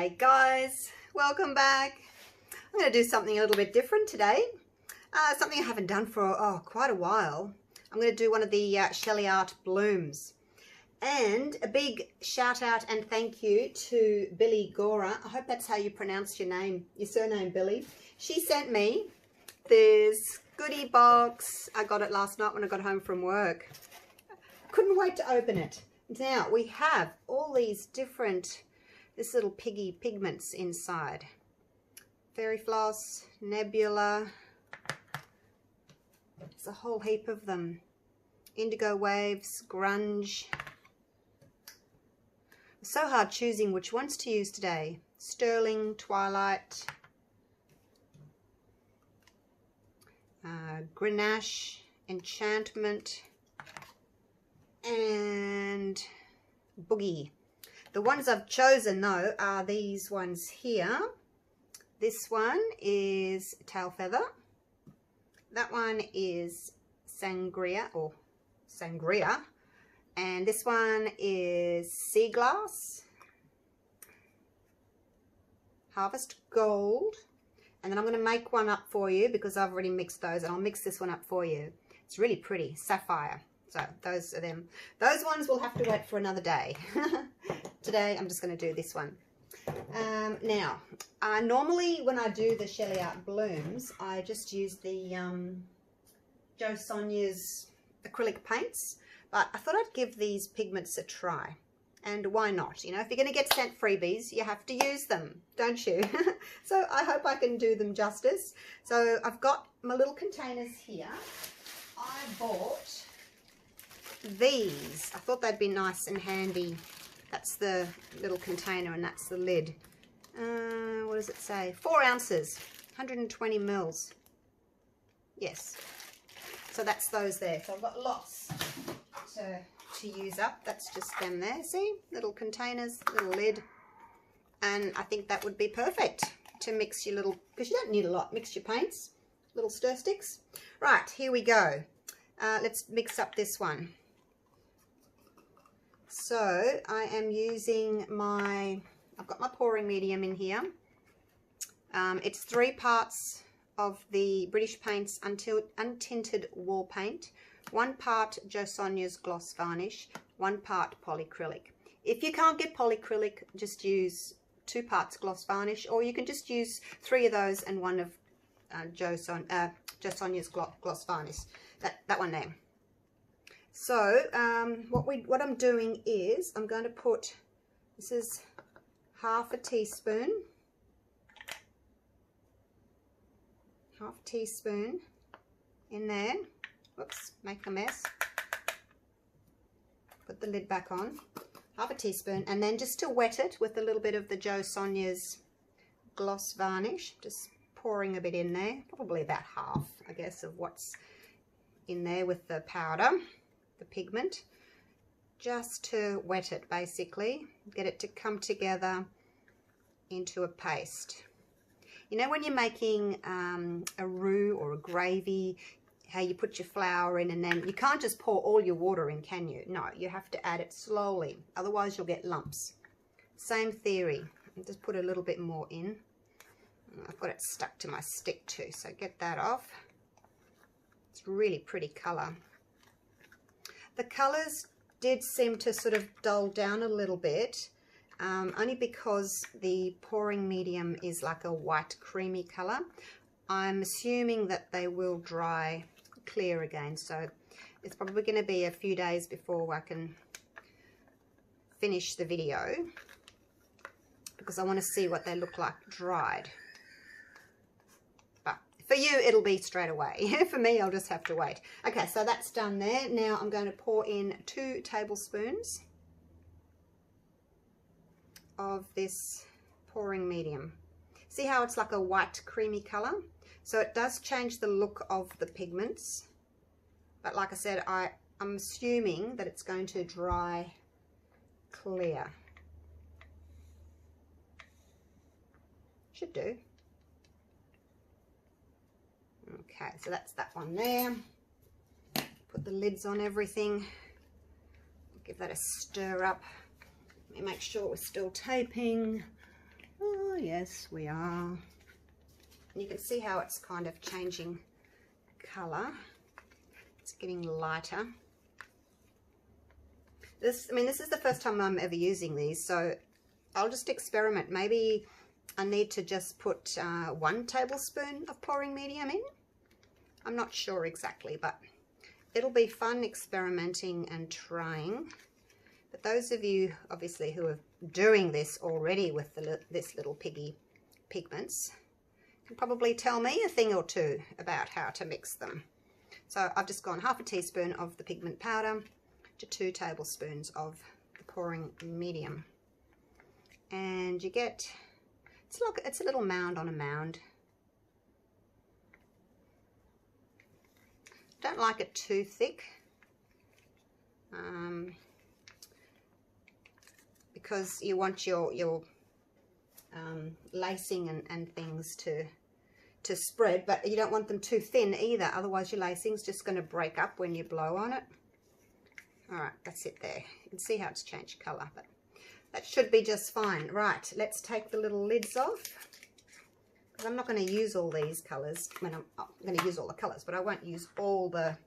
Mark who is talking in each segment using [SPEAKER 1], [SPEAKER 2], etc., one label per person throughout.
[SPEAKER 1] G'day guys, welcome back. I'm going to do something a little bit different today. Something I haven't done for quite a while. I'm going to do one of the Sheleeart blooms. And a big shout out and thank you to Billy Gora. I hope that's how you pronounce your name, your surname, Billy. She sent me this goodie box. I got it last night when I got home from work. Couldn't wait to open it. Now we have all these different, this little piggy pigments inside. Fairy floss, nebula, there's a whole heap of them. Indigo waves, grunge. It's so hard choosing which ones to use today. Sterling, twilight, grenache, enchantment, and boogie. The ones I've chosen though are these ones here. This one is tail feather. That one is sangria or sangria. And this one is sea glass, harvest gold. And then I'm going to make one up for you because I've already mixed those, and I'll mix this one up for you. It's really pretty, sapphire. So those are them. Those ones will have to wait for another day. Today I'm just going to do this one. Now, normally when I do the Sheleeart blooms, I just use the Jo Sonia's acrylic paints. But I thought I'd give these pigments a try. And why not? You know, if you're going to get sent freebies, you have to use them, don't you? So I hope I can do them justice. So I've got my little containers here. I bought these. I thought they'd be nice and handy. That's the little container and that's the lid. What does it say? 4 ounces, 120 mils. Yes. So that's those there. So I've got lots to use up. That's just them there. See? Little containers, little lid. And I think that would be perfect to mix your little, because you don't need a lot, mix your paints. Little stir sticks. Right, here we go. Let's mix up this one. So I am using I've got my pouring medium in here. It's 3 parts of the British Paints Untinted Wall Paint, 1 part Jo Sonia's Gloss Varnish, 1 part polyacrylic. If you can't get polyacrylic, just use 2 parts gloss varnish, or you can just use 3 of those and 1 of Jo Sonia's gloss varnish. That one there. So what I'm doing is I'm going to put, this is half a teaspoon in there. Whoops, make a mess. Put the lid back on. Half a teaspoon, and then just to wet it with a little bit of the Jo Sonia's gloss varnish, just pouring a bit in there, probably about half, I guess, of what's in there with the powder, the pigment, just to wet it basically, get it to come together into a paste. You know when you're making a roux or a gravy, how you put your flour in and then you can't just pour all your water in, can you? No, you have to add it slowly, otherwise you'll get lumps. Same theory. I'll just put a little bit more in. I've got it stuck to my stick too, so get that off. It's really pretty colour. The colours did seem to sort of dull down a little bit, only because the pouring medium is like a white creamy colour. I'm assuming that they will dry clear again, so it's probably going to be a few days before I can finish the video, because I want to see what they look like dried. But for you it'll be straight away. For me, I'll just have to wait. Okay, so that's done there. Now I'm going to pour in 2 tablespoons of this pouring medium. See how it's like a white creamy color? So it does change the look of the pigments, but like I said, I'm assuming that it's going to dry clear. Should do. Okay, so that's that one there. Put the lids on everything. Give that a stir up. Let me make sure we're still taping. Yes, we are. And you can see how it's kind of changing colour. It's getting lighter. This is the first time I'm ever using these, so I'll just experiment. Maybe I need to just put 1 tablespoon of pouring medium in. I'm not sure exactly, but it'll be fun experimenting and trying. But those of you, obviously, who are doing this already with this little piggy pigments can probably tell me a thing or two about how to mix them. So I've just gone 1/2 teaspoon of the pigment powder to 2 tablespoons of the pouring medium. And you get, it's a little mound on a mound. Don't like it too thick. Because you want your lacing and things to spread, but you don't want them too thin either, otherwise your lacing's just going to break up when you blow on it. Alright, that's it there. You can see how it's changed colour, but that should be just fine. Right, let's take the little lids off, because I'm not going to use all these colours. I mean, I'm going to use all the colours, but I won't use all the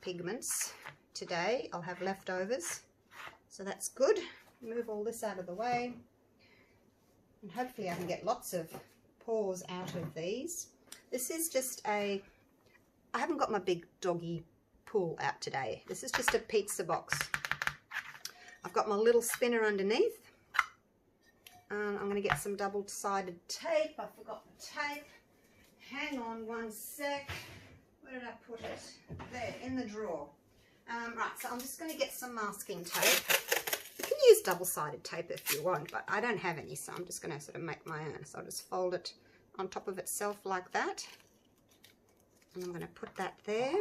[SPEAKER 1] pigments today. I'll have leftovers, so that's good. Move all this out of the way, and hopefully I can get lots of pours out of these. This is just I haven't got my big doggy pool out today. This is just a pizza box. I've got my little spinner underneath. I'm going to get some double-sided tape. I forgot the tape. Hang on one sec. Where did I put it? There, in the drawer. Right, so I'm just going to get some masking tape. You can use double-sided tape if you want, but I don't have any, so I'm just going to sort of make my own. So I'll just fold it on top of itself like that. And I'm going to put that there.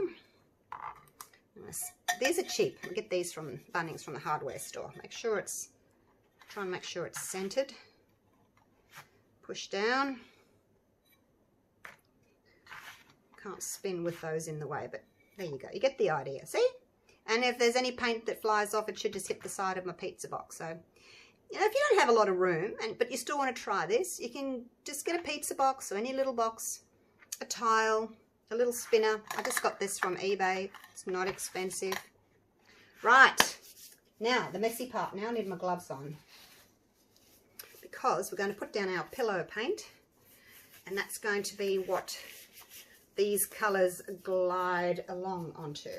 [SPEAKER 1] These are cheap. I get these from Bunnings, from the hardware store. Try and make sure it's centered. Push down. Can't spin with those in the way, but there you go. You get the idea. See? And if there's any paint that flies off, it should just hit the side of my pizza box. So, you know, if you don't have a lot of room, but you still want to try this, you can just get a pizza box or any little box, a tile, a little spinner. I just got this from eBay. It's not expensive. Right. Now, the messy part. Now I need my gloves on, because we're going to put down our pillow paint, and that's going to be what these colours glide along onto.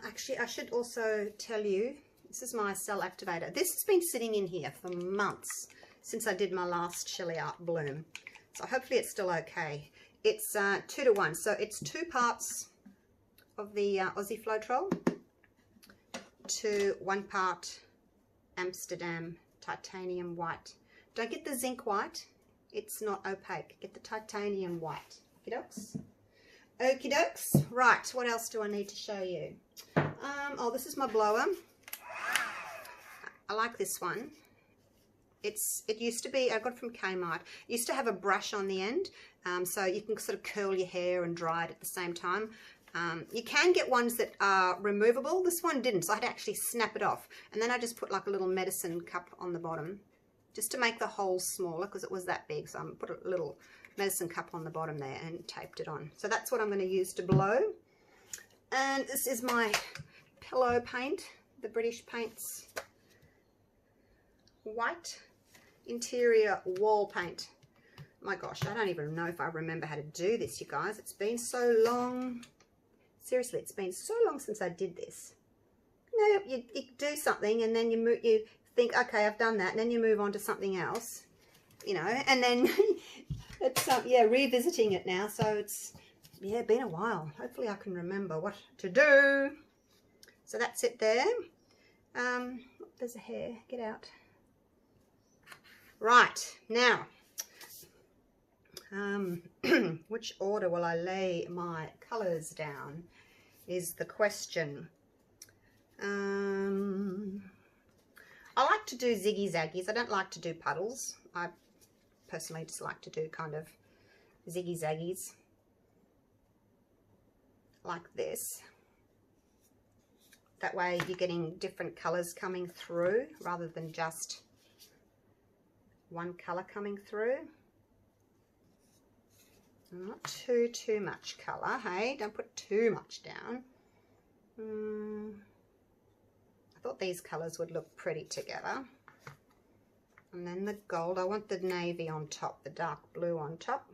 [SPEAKER 1] Actually, I should also tell you, this is my cell activator. This has been sitting in here for months, since I did my last Sheleeart bloom. So hopefully it's still okay. It's 2 to 1, so it's 2 parts of the Aussie Floetrol to 1 part Amsterdam titanium white. Don't get the zinc white, it's not opaque. Get the titanium white. Okie dokes. Okie dokes. Right, what else do I need to show you? Oh, this is my blower. I like this one. It used to be, I got it from Kmart. It used to have a brush on the end, so you can sort of curl your hair and dry it at the same time. You can get ones that are removable. This one didn't, so I had to actually snap it off. And then I just put like a little medicine cup on the bottom, just to make the hole smaller, because it was that big. So I put a little medicine cup on the bottom there and taped it on. So that's what I'm going to use to blow. And this is my pillow paint, the British Paints white interior wall paint. My gosh, I don't even know if I remember how to do this, you guys. It's been so long. Seriously, it's been so long since I did this. You know, you do something and then you think, okay, I've done that, and then you move on to something else, you know, and then it's yeah, revisiting it now. So it's, yeah, been a while. Hopefully I can remember what to do. So that's it there. There's a hair. Get out. Right, now, which order will I lay my colours down is the question. I like to do ziggy-zaggies. I don't like to do puddles. I personally just like to do kind of ziggy-zaggies like this. That way you're getting different colours coming through rather than just one colour coming through. Not too much colour, hey? Don't put too much down. I thought these colours would look pretty together. And then the gold, I want the navy on top, the dark blue on top.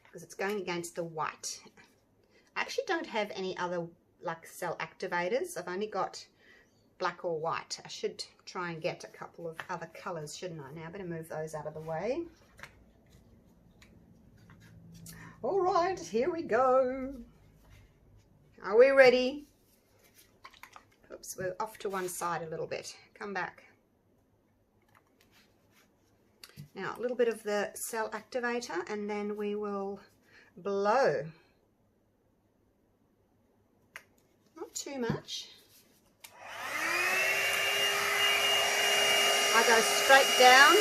[SPEAKER 1] Because it's going against the white. I actually don't have any other like cell activators. I've only got black or white. I should try and get a couple of other colours, shouldn't I? Now I better move those out of the way. All right, here we go. Are we ready? Oops, we're off to one side a little bit. Come back. Now, a little bit of the cell activator, and then we will blow. Not too much. I go straight down.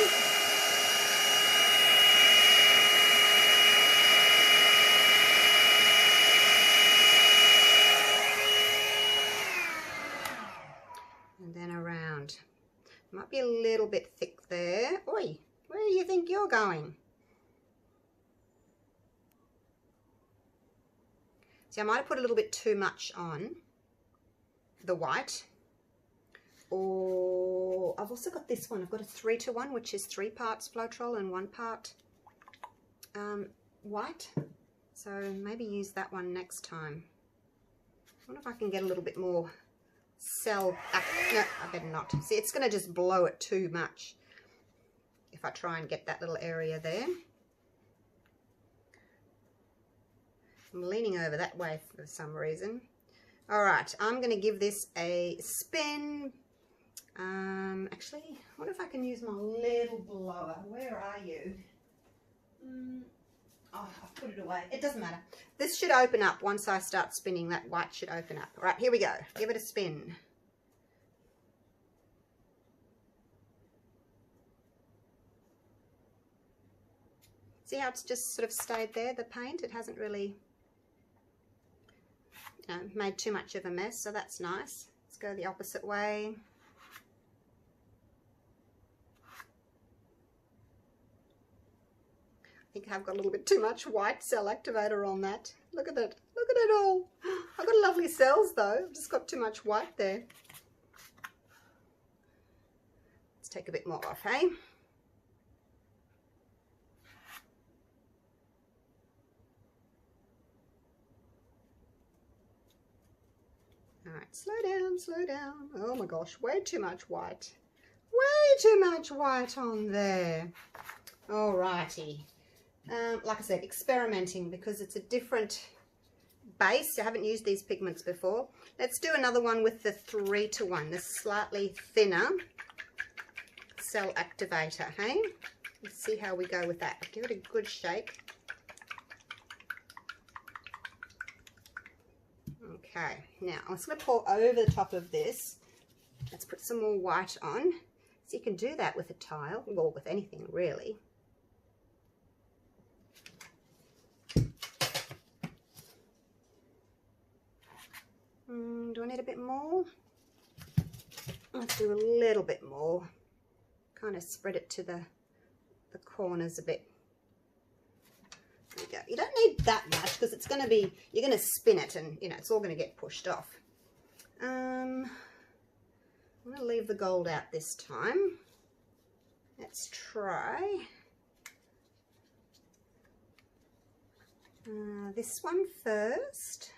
[SPEAKER 1] And then around. Might be a little bit thick there. Oi, where do you think you're going? See, I might have put a little bit too much on the white. Or I've also got this one. I've got a 3-to-1, which is 3 parts Floetrol and 1 part white. So maybe use that one next time. I wonder if I can get a little bit more cell. No, I better not. See, it's going to just blow it too much if I try and get that little area there. I'm leaning over that way for some reason. All right, I'm going to give this a spin. Actually, I wonder if I can use my little blower. Where are you? Oh, I've put it away. It doesn't matter. This should open up once I start spinning. That white should open up. All right, here we go. Give it a spin. See how it's just sort of stayed there, the paint? It hasn't really, you know, made too much of a mess, so that's nice. Let's go the opposite way. I think I've got a little bit too much white cell activator on that. Look at it. Look at it all. I've got lovely cells though. I've just got too much white there. Let's take a bit more off, hey? All right, slow down, slow down. Oh my gosh, way too much white. Way too much white on there. All righty. Like I said, experimenting because it's a different base. I haven't used these pigments before. Let's do another one with the 3-to-1, the slightly thinner cell activator, hey? Let's see how we go with that. Give it a good shake. Okay, now I'm just going to pour over the top of this. Let's put some more white on. So you can do that with a tile, or with anything really. Do I need a bit more? Let's do a little bit more. Kind of spread it to the corners a bit. There you go. You don't need that much because it's going to be, you're going to spin it and, you know, it's all going to get pushed off. I'm going to leave the gold out this time. Let's try this one first.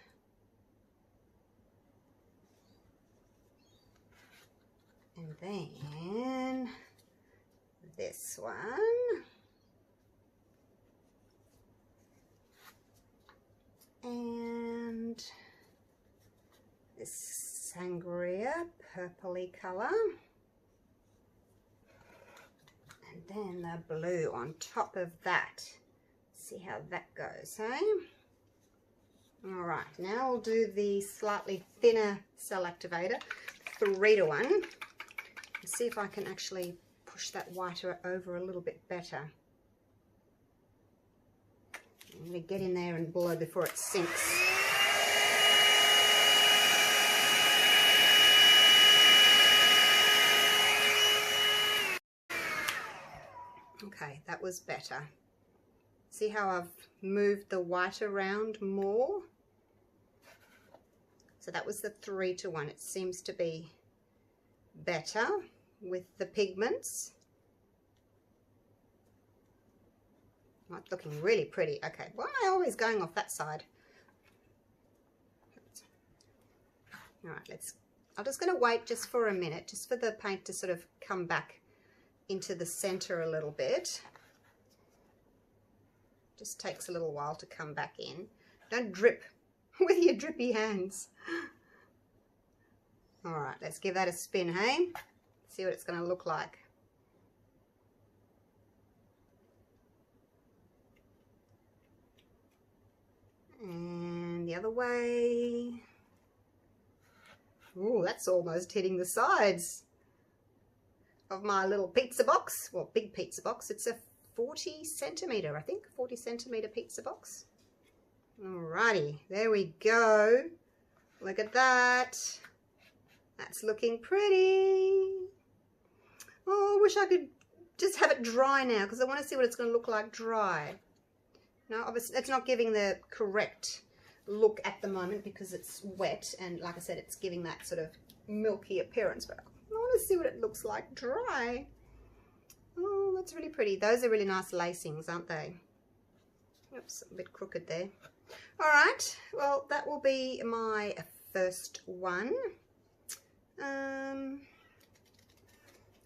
[SPEAKER 1] And then this one. And this sangria purpley colour. And then the blue on top of that. See how that goes, hey? All right, now we'll do the slightly thinner cell activator, 3-to-1. See if I can actually push that white over a little bit better. I'm going to get in there and blow before it sinks. Okay, that was better. See how I've moved the white around more? So that was the 3-to-1. It seems to be better with the pigments. It's looking really pretty. Okay, why am I always going off that side? All right, I'm just going to wait just for a minute, just for the paint to sort of come back into the center a little bit. Just takes a little while to come back in. Don't drip with your drippy hands. All right, let's give that a spin, hey? See what it's going to look like. And the other way. Ooh, that's almost hitting the sides of my little pizza box. Well, big pizza box. It's a 40 centimeter, I think. 40 centimeter pizza box. Alrighty, there we go. Look at that. That's looking pretty. Oh, I wish I could just have it dry now, because I want to see what it's going to look like dry. No, obviously it's not giving the correct look at the moment because it's wet, and like I said, it's giving that sort of milky appearance, but I want to see what it looks like dry. Oh, that's really pretty. Those are really nice lacings, aren't they? Oops, a bit crooked there. All right, well, that will be my first one.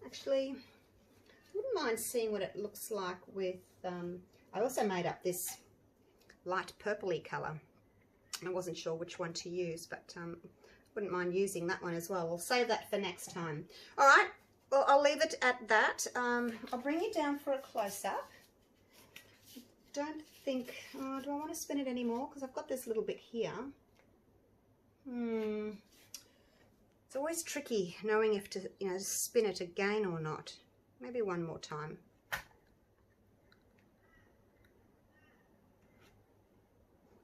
[SPEAKER 1] Actually, I wouldn't mind seeing what it looks like with, I also made up this light purpley colour. I wasn't sure which one to use, but wouldn't mind using that one as well. I'll save that for next time. All right, well, I'll leave it at that. I'll bring it down for a close-up. Don't think, do I want to spin it anymore? Because I've got this little bit here. It's always tricky knowing if to, spin it again or not. Maybe one more time.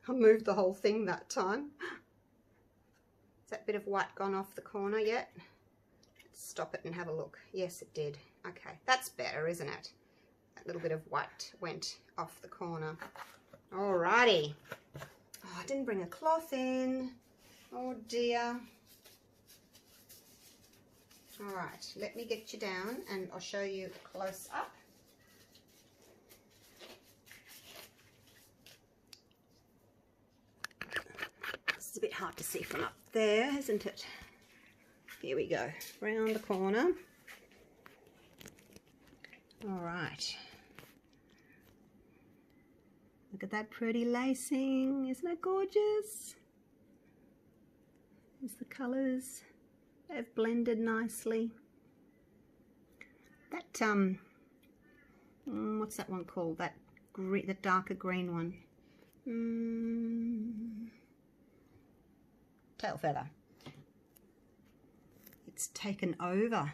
[SPEAKER 1] I moved the whole thing that time. Has that bit of white gone off the corner yet? Let's stop it and have a look. Yes, it did. Okay, that's better, isn't it? That little bit of white went off the corner. Alrighty. Oh, I didn't bring a cloth in. Oh dear. Alright, let me get you down and I'll show you close up. It's a bit hard to see from up there, isn't it? Here we go, round the corner. All right. Look at that pretty lacing. Isn't it gorgeous? There's the colours. They've blended nicely. That, what's that one called? That green, the darker green one. Tail feather. It's taken over.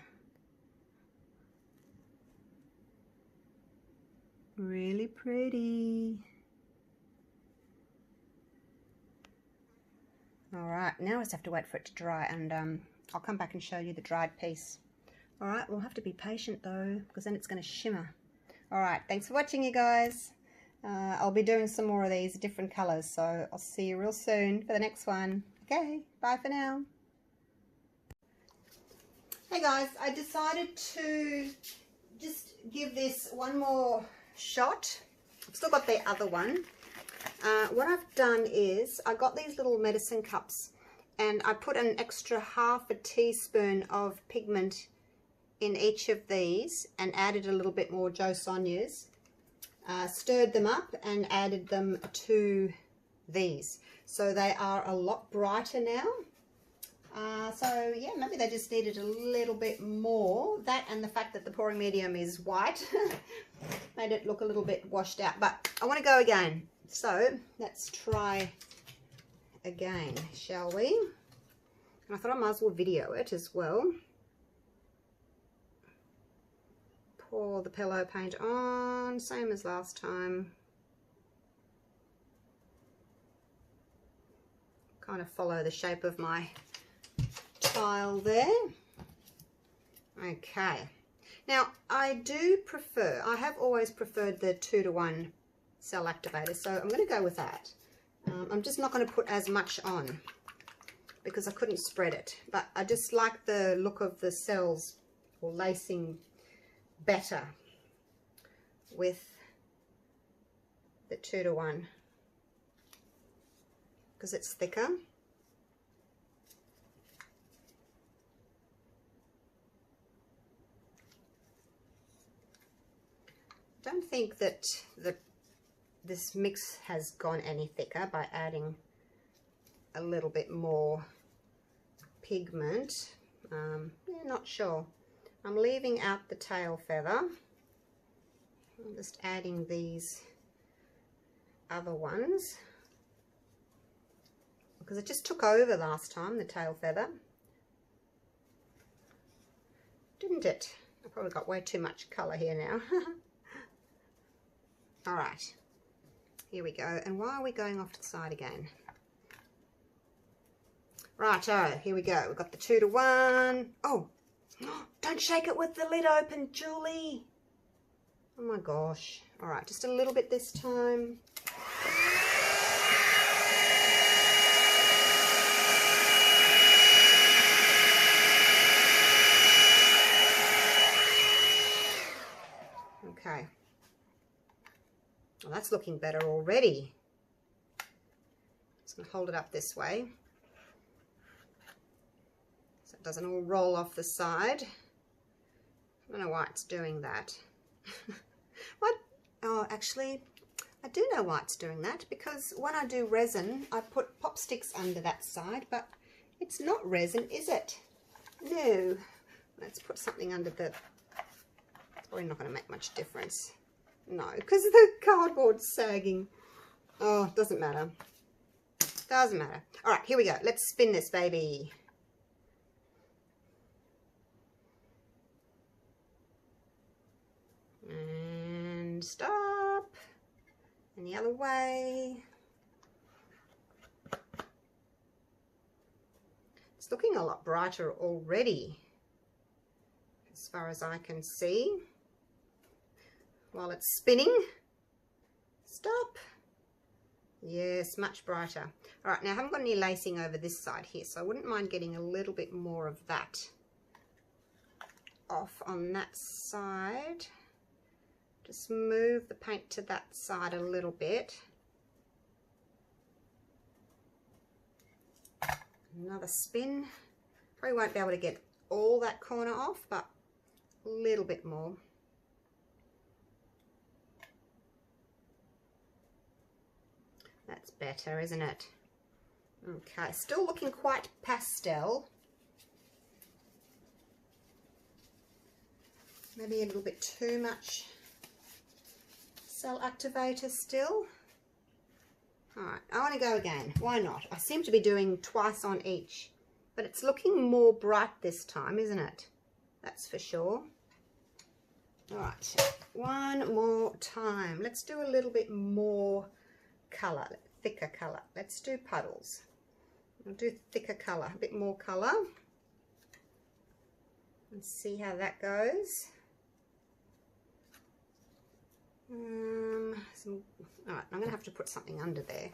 [SPEAKER 1] Really pretty. All right, now I just have to wait for it to dry, and I'll come back and show you the dried piece. All right, we'll have to be patient though, because then it's going to shimmer. All right, thanks for watching, you guys. I'll be doing some more of these different colors, so I'll see you real soon for the next one. Okay, bye for now. Hey guys, I decided to just give this one more shot. I've still got the other one. What I've done is I got these little medicine cups and I put an extra half a teaspoon of pigment in each of these and added a little bit more Joe Sonia's, stirred them up and added them to these. So they are a lot brighter now. So yeah, maybe they just needed a little bit more. That and the fact that the pouring medium is white made it look a little bit washed out. But I want to go again. So let's try again, shall we? And I thought I might as well video it as well. Pour the pillow paint on, same as last time. Kind of follow the shape of my tile there. Okay, Now, I have always preferred the 2-to-1 cell activator, so I'm going to go with that. I'm just not going to put as much on because I couldn't spread it, but I just like the look of the cells or lacing better with the 2-to-1 because it's thicker. I don't think that this mix has gone any thicker by adding a little bit more pigment. Yeah, not sure. I'm leaving out the tail feather. I'm just adding these other ones because it just took over last time, the tail feather, didn't it? I probably got way too much colour here now. All right, here we go. And why are we going off to the side again? Righto, here we go. We've got the 2-to-1. Oh, don't shake it with the lid open, Julie. Oh my gosh. All right, just a little bit this time. Okay. Well, that's looking better already. Just going to hold it up this way so it doesn't all roll off the side. I don't know why it's doing that. What? Oh, actually, I do know why it's doing that, because when I do resin, I put pop sticks under that side, but it's not resin, is it? No. Let's put something under the... It's probably not going to make much difference. No, because the cardboard's sagging. Oh, doesn't matter. Doesn't matter. All right, here we go. Let's spin this baby. And stop. And the other way. It's looking a lot brighter already, as far as I can see. While it's spinning. Stop. Yes, much brighter. All right, now I haven't got any lacing over this side here, so I wouldn't mind getting a little bit more of that off on that side. Just move the paint to that side a little bit. Another spin. Probably won't be able to get all that corner off, but a little bit more. That's better, isn't it? Okay, still looking quite pastel. Maybe a little bit too much cell activator still. All right, I want to go again. Why not? I seem to be doing twice on each, but it's looking more bright this time, isn't it? That's for sure. All right, one more time. Let's do a little bit more colour, thicker colour. Let's do puddles. I'll do thicker colour, a bit more colour. Let's see how that goes. All right, I'm going to have to put something under there.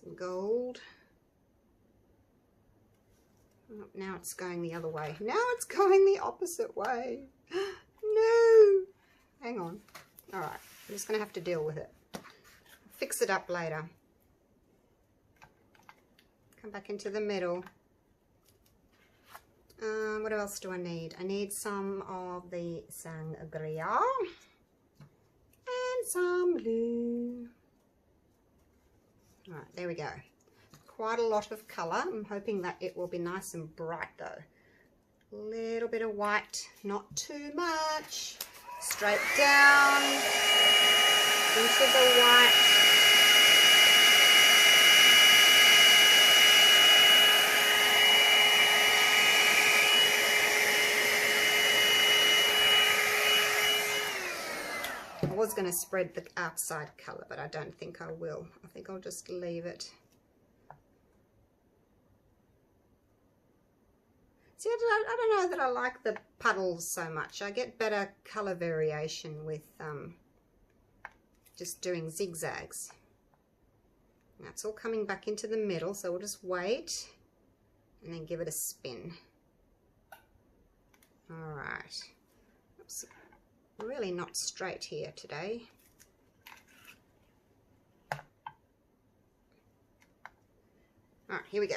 [SPEAKER 1] Some gold. Oh, now it's going the other way. Now it's going the opposite way. No! Hang on. All right, I'm just going to have to deal with it. Fix it up later. Come back into the middle. What else do I need? I need some of the sangria and some blue. All right, there we go. Quite a lot of colour. I'm hoping that it will be nice and bright though. A little bit of white, not too much. Straight down into the white. I was going to spread the outside colour, but I don't think I will. I think I'll just leave it. See, I don't know that I like the puddles so much. I get better colour variation with just doing zigzags. Now it's all coming back into the middle, so we'll just wait and then give it a spin. All right. Oops. Really not straight here today. All right, here we go.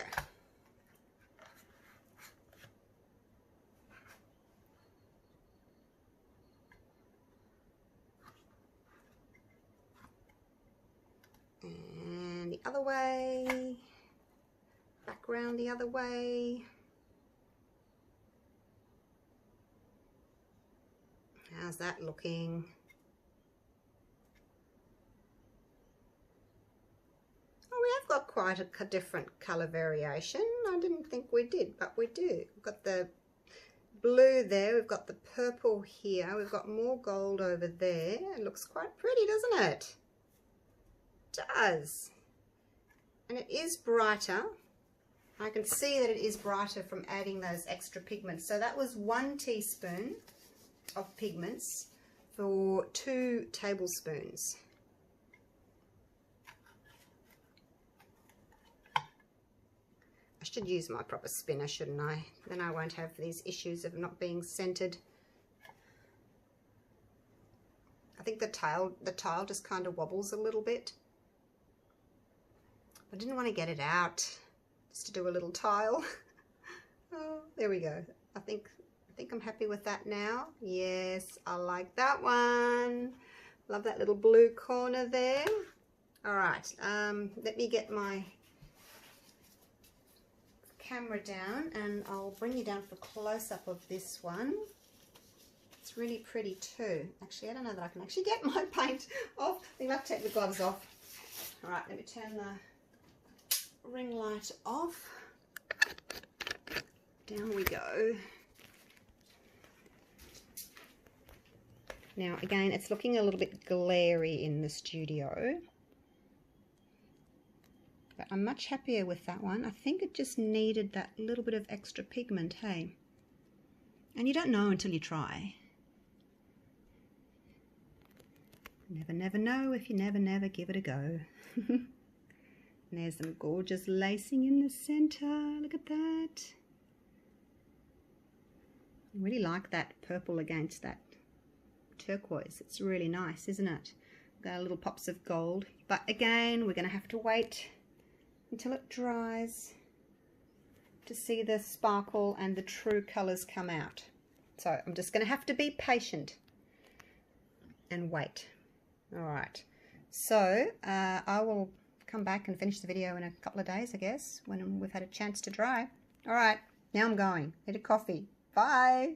[SPEAKER 1] And the other way, back around the other way. How's that looking? Oh, we have got quite a different colour variation. I didn't think we did, but we do. We've got the blue there, we've got the purple here, we've got more gold over there. It looks quite pretty, doesn't it? Does. And it is brighter. I can see that it is brighter from adding those extra pigments. So that was 1 teaspoon of pigments for 2 tablespoons. I should use my proper spinner, shouldn't I? Then I won't have these issues of not being centered. I think the tile just kind of wobbles a little bit. I didn't want to get it out just to do a little tile. Oh, there we go. I think I'm happy with that now. Yes, I like that one. Love that little blue corner there. All right, let me get my camera down and I'll bring you down for a close-up of this one. It's really pretty too. Actually, I don't know that I can actually get my paint off. I think I'll have to take the gloves off. All right, let me turn the ring light off. Down we go. Now again, it's looking a little bit glary in the studio, but I'm much happier with that one. I think it just needed that little bit of extra pigment, hey? And you don't know until you try. Never, never know if you never, never give it a go. And there's some gorgeous lacing in the center. Look at that. I really like that purple against that turquoise. It's really nice, isn't it? Got little pops of gold. But again, we're going to have to wait until it dries to see the sparkle and the true colors come out. So I'm just going to have to be patient and wait. All right. So I will come back and finish the video in a couple of days, I guess, when we've had a chance to dry. All right, now I'm going. Need a coffee. Bye.